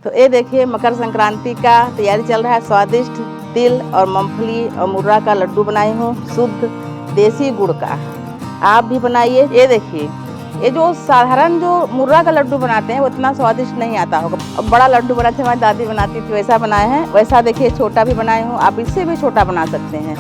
तो ये देखिए मकर संक्रांति का तैयारी चल रहा है। स्वादिष्ट तिल और मूंगफली और मुर्रा का लड्डू बनाई हूँ, शुद्ध देसी गुड़ का। आप भी बनाइए। ये देखिए, ये जो साधारण जो मुर्रा का लड्डू बनाते हैं वो इतना स्वादिष्ट नहीं आता होगा। अब बड़ा लड्डू बनाते थे, हमारी दादी बनाती थी, वैसा बनाए हैं। वैसा देखिए छोटा भी बनाई हूँ, आप इससे भी छोटा बना सकते हैं।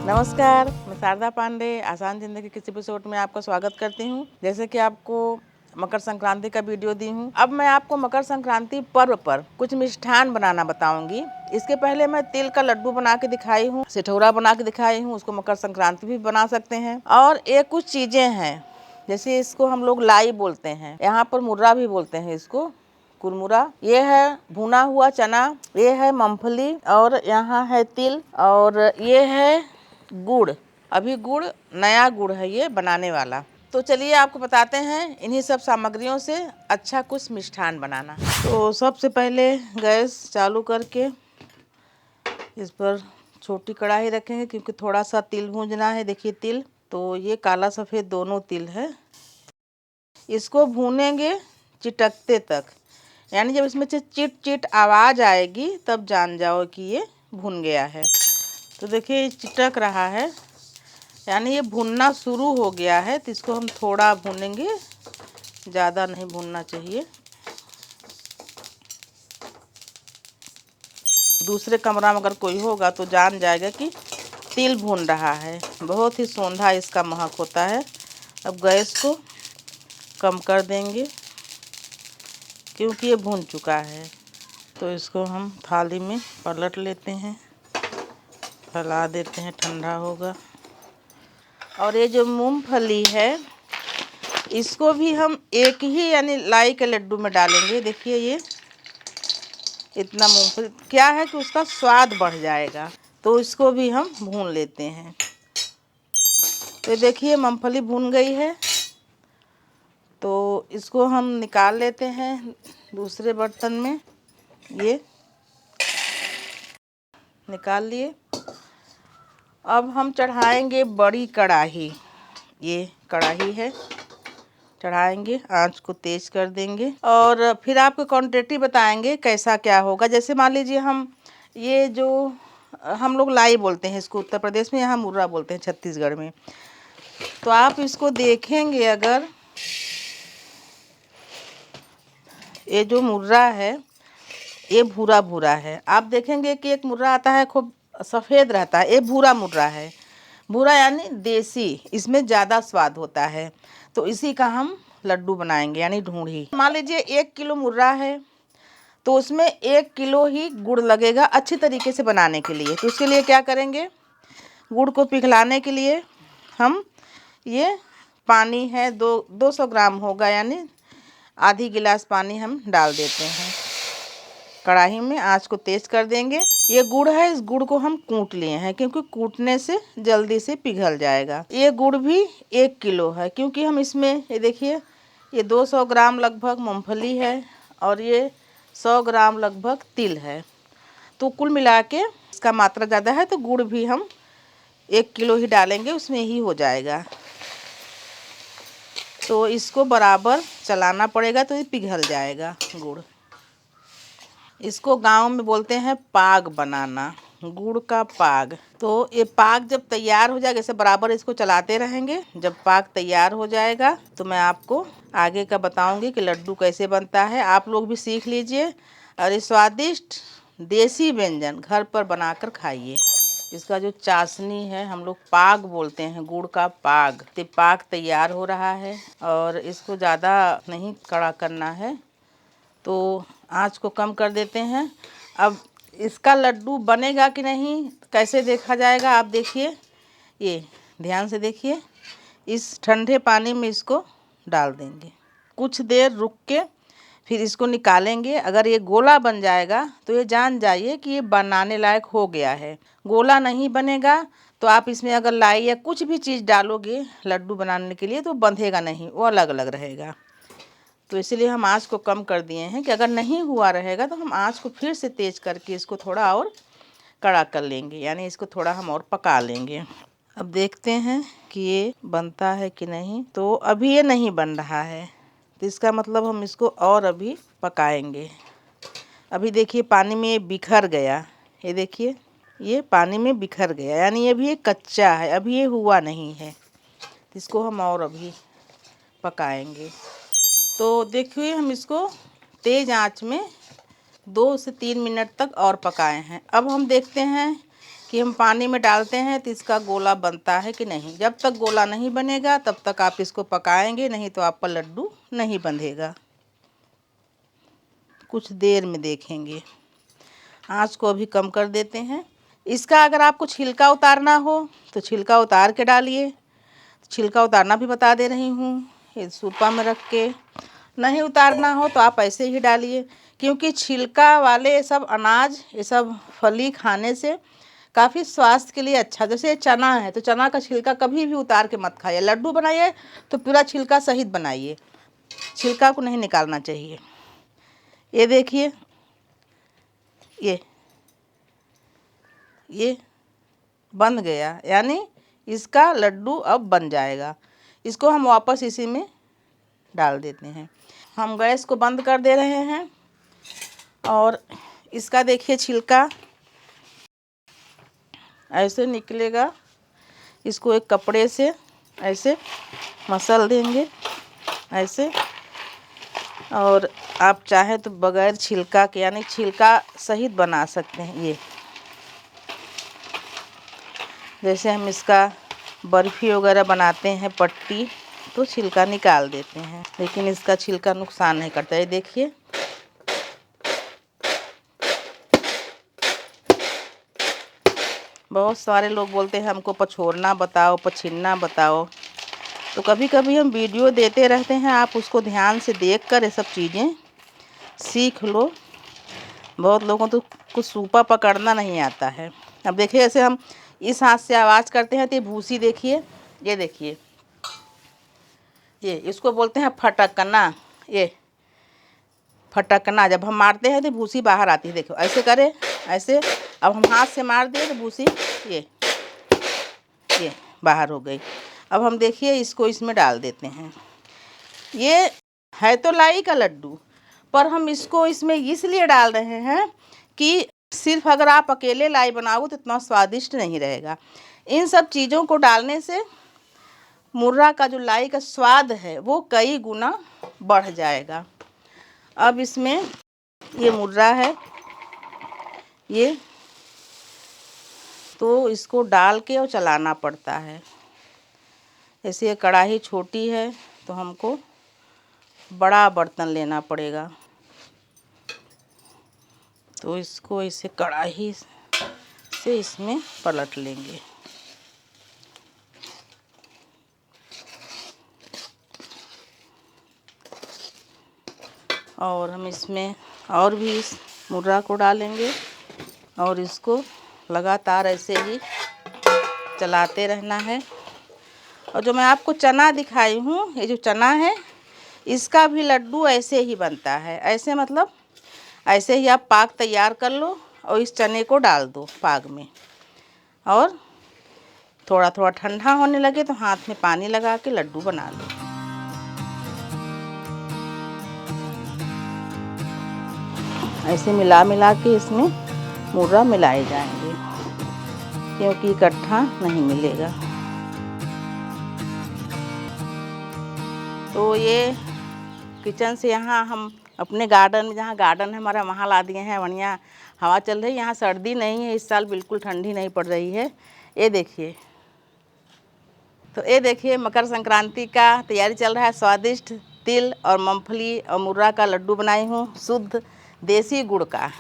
नमस्कार, मैं शारदा पांडे आसान जिंदगी किसी एपिसोड में आपका स्वागत करती हूँ। जैसे कि आपको मकर संक्रांति का वीडियो दी हूँ, अब मैं आपको मकर संक्रांति पर्व पर कुछ मिष्ठान बनाना बताऊंगी। इसके पहले मैं तिल का लड्डू बना के दिखाई हूँ, सिठौरा बना के दिखाई हूँ, उसको मकर संक्रांति भी बना सकते हैं। और ये कुछ चीजें हैं, जैसे इसको हम लोग लाई बोलते हैं, यहाँ पर मुर्रा भी बोलते हैं इसको, कुरमुरा। ये है भुना हुआ चना, ये है मूंगफली, और यहाँ है तिल, और ये है गुड़। अभी गुड़ नया गुड़ है ये बनाने वाला। तो चलिए आपको बताते हैं इन्हीं सब सामग्रियों से अच्छा कुछ मिष्ठान बनाना। तो सबसे पहले गैस चालू करके इस पर छोटी कढ़ाई रखेंगे, क्योंकि थोड़ा सा तिल भूनना है। देखिए तिल, तो ये काला सफ़ेद दोनों तिल है। इसको भूनेंगे चिटकते तक, यानी जब इसमें से चिट चिट आवाज़ आएगी तब जान जाओ कि ये भुन गया है। तो देखिए ये चिटक रहा है, यानी ये भुनना शुरू हो गया है। तो इसको हम थोड़ा भूनेंगे, ज़्यादा नहीं भूनना चाहिए। दूसरे कमरा में अगर कोई होगा तो जान जाएगा कि तिल भून रहा है। बहुत ही सोंधा इसका महक होता है। अब गैस को कम कर देंगे, क्योंकि ये भून चुका है। तो इसको हम थाली में पलट लेते हैं, फैला देते हैं, ठंडा होगा। और ये जो मूंगफली है, इसको भी हम एक ही यानी लाई के लड्डू में डालेंगे। देखिए ये इतना मूंगफली, क्या है कि उसका स्वाद बढ़ जाएगा, तो इसको भी हम भून लेते हैं। तो देखिए मूंगफली भून गई है, तो इसको हम निकाल लेते हैं दूसरे बर्तन में। ये निकाल लिए। अब हम चढ़ाएंगे बड़ी कढ़ाई। ये कढ़ाई है, चढ़ाएंगे, आंच को तेज कर देंगे, और फिर आपको क्वांटिटी बताएंगे कैसा क्या होगा। जैसे मान लीजिए हम ये जो हम लोग लाई बोलते हैं इसको उत्तर प्रदेश में, यहाँ मुर्रा बोलते हैं छत्तीसगढ़ में। तो आप इसको देखेंगे, अगर ये जो मुर्रा है ये भूरा भूरा है। आप देखेंगे कि एक मुर्रा आता है खूब सफ़ेद रहता है, ये भूरा मुर्रा है। भूरा यानी देसी, इसमें ज़्यादा स्वाद होता है। तो इसी का हम लड्डू बनाएंगे, यानी ढूंढी। मान लीजिए 1 किलो मुर्रा है, तो उसमें 1 किलो ही गुड़ लगेगा अच्छी तरीके से बनाने के लिए। तो उसके लिए क्या करेंगे, गुड़ को पिघलाने के लिए हम ये पानी है 200 ग्राम होगा, यानी आधी गिलास पानी हम डाल देते हैं कढ़ाई में। आंच को तेज कर देंगे। ये गुड़ है, इस गुड़ को हम कूट लिए हैं, क्योंकि कूटने से जल्दी से पिघल जाएगा। ये गुड़ भी 1 किलो है, क्योंकि हम इसमें ये देखिए ये 200 ग्राम लगभग मूंगफली है, और ये 100 ग्राम लगभग तिल है। तो कुल मिला के इसका मात्रा ज़्यादा है, तो गुड़ भी हम 1 किलो ही डालेंगे, उसमें ही हो जाएगा। तो इसको बराबर चलाना पड़ेगा, तो ये पिघल जाएगा गुड़। इसको गांव में बोलते हैं पाग बनाना, गुड़ का पाग। तो ये पाग जब तैयार हो जाएगा, ऐसे बराबर इसको चलाते रहेंगे। जब पाग तैयार हो जाएगा तो मैं आपको आगे का बताऊंगी कि लड्डू कैसे बनता है। आप लोग भी सीख लीजिए, और ये स्वादिष्ट देसी व्यंजन घर पर बनाकर खाइए। इसका जो चाशनी है, हम लोग पाग बोलते हैं, गुड़ का पाग। तो पाग तैयार हो रहा है, और इसको ज़्यादा नहीं कड़ा करना है, तो आंच को कम कर देते हैं। अब इसका लड्डू बनेगा कि नहीं कैसे देखा जाएगा, आप देखिए, ये ध्यान से देखिए। इस ठंडे पानी में इसको डाल देंगे, कुछ देर रुक के फिर इसको निकालेंगे। अगर ये गोला बन जाएगा तो ये जान जाइए कि ये बनाने लायक हो गया है। गोला नहीं बनेगा तो आप इसमें अगर लाई या कुछ भी चीज़ डालोगे लड्डू बनाने के लिए, तो बंधेगा नहीं, वो अलग अलग रहेगा। तो इसलिए हम आँच को कम कर दिए हैं, कि अगर नहीं हुआ रहेगा तो हम आँच को फिर से तेज़ करके इसको थोड़ा और कड़ा कर लेंगे, यानी इसको थोड़ा हम और पका लेंगे। अब देखते हैं कि ये बनता है कि नहीं। तो अभी ये नहीं बन रहा है, तो इसका मतलब हम इसको और अभी पकाएंगे। अभी देखिए पानी में ये बिखर गया, ये देखिए ये पानी में बिखर गया, यानी ये अभी ये कच्चा है, अभी ये हुआ नहीं है। इसको हम और अभी पकाएंगे। तो देखिए हम इसको तेज़ आंच में 2 से 3 मिनट तक और पकाए हैं। अब हम देखते हैं कि हम पानी में डालते हैं तो इसका गोला बनता है कि नहीं। जब तक गोला नहीं बनेगा तब तक आप इसको पकाएंगे, नहीं तो आपका लड्डू नहीं बंधेगा। कुछ देर में देखेंगे। आंच को अभी कम कर देते हैं। इसका अगर आपको छिलका उतारना हो तो छिलका उतार के डालिए। छिलका उतारना भी बता दे रही हूँ, ये सुरपा में रख के। नहीं उतारना हो तो आप ऐसे ही डालिए, क्योंकि छिलका वाले ये सब अनाज, ये सब फली खाने से काफ़ी स्वास्थ्य के लिए अच्छा। जैसे चना है तो चना का छिलका कभी भी उतार के मत खाइए। लड्डू बनाइए तो पूरा छिलका सहित बनाइए, छिलका को नहीं निकालना चाहिए। ये देखिए ये बन गया, यानी इसका लड्डू अब बन जाएगा। इसको हम वापस इसी में डाल देते हैं। हम गैस को बंद कर दे रहे हैं और इसका देखिए छिलका ऐसे निकलेगा। इसको एक कपड़े से ऐसे मसल देंगे ऐसे, और आप चाहे तो बगैर छिलका के यानी छिलका सहित बना सकते हैं। ये जैसे हम इसका बर्फ़ी वगैरह बनाते हैं पट्टी, तो छिलका निकाल देते हैं, लेकिन इसका छिलका नुकसान नहीं करता। ये देखिए बहुत सारे लोग बोलते हैं हमको पछोरना बताओ, पछिनना बताओ। तो कभी कभी हम वीडियो देते रहते हैं, आप उसको ध्यान से देखकर ये सब चीज़ें सीख लो। बहुत लोगों तो कुछ सूपा पकड़ना नहीं आता है। अब देखिए ऐसे हम इस हाथ से आवाज़ करते हैं तो ये भूसी देखिए, ये देखिए ये इसको बोलते हैं फटकना। ये फटकना, जब हम मारते हैं तो भूसी बाहर आती है। देखो ऐसे करे ऐसे, अब हम हाथ से मार दिए तो भूसी ये बाहर हो गई। अब हम देखिए इसको इसमें डाल देते हैं। ये है तो लाई का लड्डू, पर हम इसको इसमें इसलिए डाल रहे हैं कि सिर्फ अगर आप अकेले लाई बनाओगे तो इतना स्वादिष्ट नहीं रहेगा। इन सब चीज़ों को डालने से मुर्रा का जो लाई का स्वाद है वो कई गुना बढ़ जाएगा। अब इसमें ये मुर्रा है, ये तो इसको डाल के और चलाना पड़ता है। जैसे ये कढ़ाई छोटी है तो हमको बड़ा बर्तन लेना पड़ेगा, तो इसको इसे कढ़ाई से इसमें पलट लेंगे। और हम इसमें और भी इस मुर्रा को डालेंगे और इसको लगातार ऐसे ही चलाते रहना है। और जो मैं आपको चना दिखाई हूँ, ये जो चना है इसका भी लड्डू ऐसे ही बनता है। ऐसे मतलब ऐसे ही आप पाक तैयार कर लो और इस चने को डाल दो पाक में, और थोड़ा थोड़ा ठंडा होने लगे तो हाथ में पानी लगा के लड्डू बना लो। ऐसे मिला मिला के इसमें मुर्रा मिलाए जाएंगे, क्योंकि इकट्ठा नहीं मिलेगा। तो ये किचन से यहाँ हम अपने गार्डन में, जहाँ गार्डन है हमारा, वहाँ ला दिए हैं। बढ़िया हवा चल रही है। यहाँ सर्दी नहीं है इस साल, बिल्कुल ठंडी नहीं पड़ रही है। ये देखिए, तो ये देखिए मकर संक्रांति का तैयारी चल रहा है। स्वादिष्ट तिल और मूंगफली और मुर्रा का लड्डू बनाई हूँ, शुद्ध देसी गुड़ का।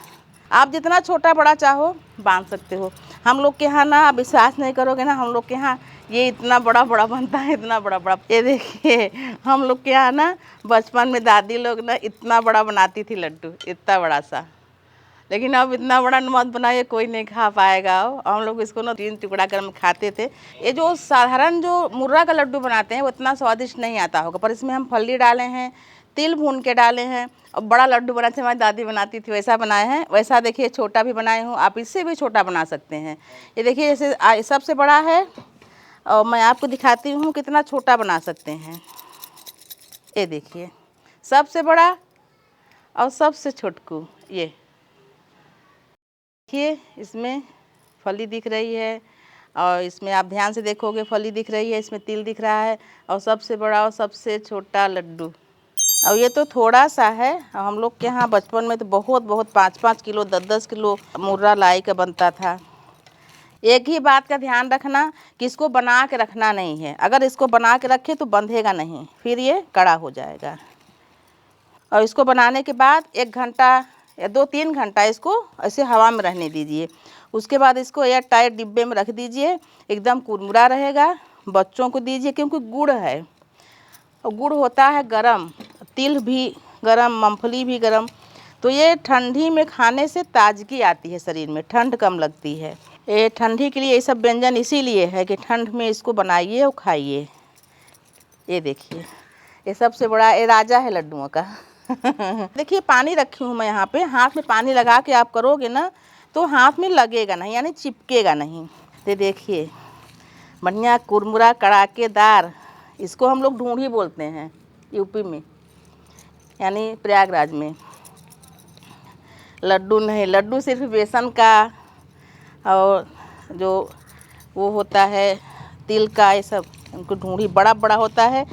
आप जितना छोटा बड़ा चाहो बांध सकते हो। हम लोग के यहाँ ना, आप विश्वास नहीं करोगे ना, हम लोग के यहाँ ये इतना बड़ा बड़ा बनता है, इतना बड़ा बड़ा। ये देखिए हम लोग के यहाँ ना बचपन में दादी लोग ना इतना बड़ा बनाती थी लड्डू, इतना बड़ा सा। लेकिन अब इतना बड़ा मत बनाइए, कोई नहीं खा पाएगा। हम लोग इसको ना 3 टुकड़ा कर खाते थे। ये जो साधारण जो मुर्रा का लड्डू बनाते हैं वो इतना स्वादिष्ट नहीं आता होगा, पर इसमें हम फली डाले हैं, तिल भून के डाले हैं, और बड़ा लड्डू बनाते हमारी दादी बनाती थी, वैसा बनाए हैं। वैसा देखिए छोटा भी बनाए हूँ, आप इससे भी छोटा बना सकते हैं। ये देखिए जैसे सबसे बड़ा है, और मैं आपको दिखाती हूँ कितना छोटा बना सकते हैं। ये देखिए सबसे बड़ा और सबसे छोटकू, ये देखिए इसमें फली दिख रही है और इसमें आप ध्यान से देखोगे फली दिख रही है, इसमें तिल दिख रहा है और सबसे बड़ा और सबसे छोटा लड्डू। और ये तो थोड़ा सा है, हम लोग के यहाँ बचपन में तो बहुत बहुत 5-5 किलो 10-10 किलो मुर्रा लाई का बनता था। एक ही बात का ध्यान रखना कि इसको बना के रखना नहीं है, अगर इसको बना के रखे तो बंधेगा नहीं, फिर ये कड़ा हो जाएगा। और इसको बनाने के बाद 1 घंटा या 2-3 घंटा इसको ऐसे हवा में रहने दीजिए। उसके बाद इसको एयर टाइट डिब्बे में रख दीजिए, एकदम कुरमुरा रहेगा। बच्चों को दीजिए क्योंकि गुड़ है और गुड़ होता है गरम, तिल भी गरम, मूंगफली भी गरम, तो ये ठंडी में खाने से ताजगी आती है, शरीर में ठंड कम लगती है। ये ठंडी के लिए ये सब व्यंजन इसीलिए है कि ठंड में इसको बनाइए और खाइए। ये देखिए ये सबसे बड़ा ये राजा है लड्डुओं का। देखिए पानी रखी हूँ मैं यहाँ पे, हाथ में पानी लगा के आप करोगे ना तो हाथ में लगेगा नहीं, यानी चिपकेगा नहीं। तो देखिए बढ़िया कुरमुरा कड़ाकेदार, इसको हम लोग ढूंढी बोलते हैं यूपी में, यानी प्रयागराज में। लड्डू नहीं, लड्डू सिर्फ बेसन का और जो वो होता है तिल का, ये सब उनको ढूंढी बड़ा बड़ा होता है।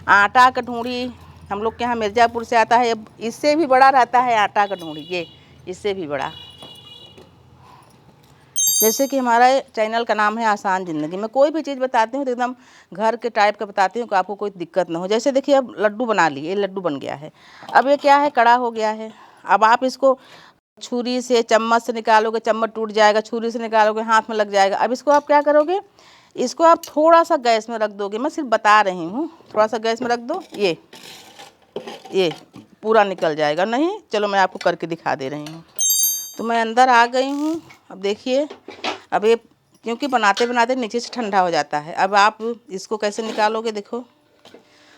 आटा का ढूंढी हम लोग के यहाँ मिर्ज़ापुर से आता है, इससे भी बड़ा रहता है आटा का ढूंढी, ये इससे भी बड़ा। जैसे कि हमारा चैनल का नाम है आसान ज़िंदगी, मैं कोई भी चीज़ बताती हूँ तो एकदम घर के टाइप का बताती हूँ कि आपको कोई दिक्कत ना हो। जैसे देखिए अब लड्डू बना लिए, ये लड्डू बन गया है। अब ये क्या है, कड़ा हो गया है। अब आप इसको छुरी से चम्मच से निकालोगे, चम्मच टूट जाएगा, छुरी से निकालोगे हाथ में लग जाएगा। अब इसको आप क्या करोगे, इसको आप थोड़ा सा गैस में रख दोगे, मैं सिर्फ बता रही हूँ, थोड़ा सा गैस में रख दो, ये पूरा निकल जाएगा। नहीं चलो मैं आपको करके दिखा दे रही हूँ। तो मैं अंदर आ गई हूँ। अब देखिए, अब ये क्योंकि बनाते बनाते नीचे से ठंडा हो जाता है। अब आप इसको कैसे निकालोगे, देखो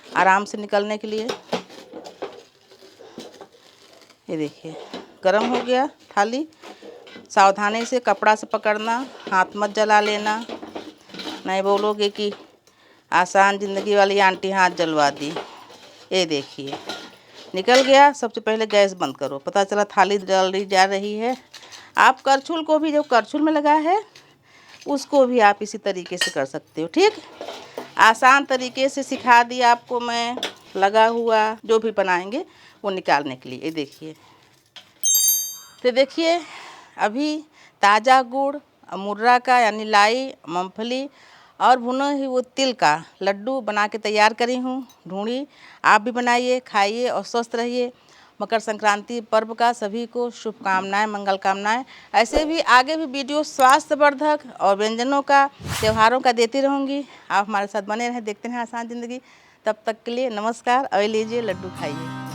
आराम से निकलने के लिए। ये देखिए गरम हो गया थाली, सावधानी से कपड़ा से पकड़ना, हाथ मत जला लेना, नहीं बोलोगे कि आसान ज़िंदगी वाली आंटी हाथ जलवा दी। ये देखिए निकल गया। सबसे पहले गैस बंद करो, पता चला थाली जल जा रही है। आप करछुल को भी, जो करछुल में लगा है उसको भी आप इसी तरीके से कर सकते हो। ठीक, आसान तरीके से सिखा दिया आपको मैं, लगा हुआ जो भी बनाएंगे वो निकालने के लिए। ये देखिए, तो देखिए अभी ताज़ा गुड़, मुर्रा का यानी लाई, मूंगफली और भुना ही वो तिल का लड्डू बना के तैयार करी हूँ ढूंढी। आप भी बनाइए, खाइए और स्वस्थ रहिए। मकर संक्रांति पर्व का सभी को शुभकामनाएं, मंगल कामनाएं। ऐसे भी आगे भी वीडियो स्वास्थ्यवर्धक और व्यंजनों का, त्योहारों का देती रहूँगी। आप हमारे साथ बने रहें, देखते हैं आसान ज़िंदगी। तब तक के लिए नमस्कार। और लीजिए लड्डू खाइए।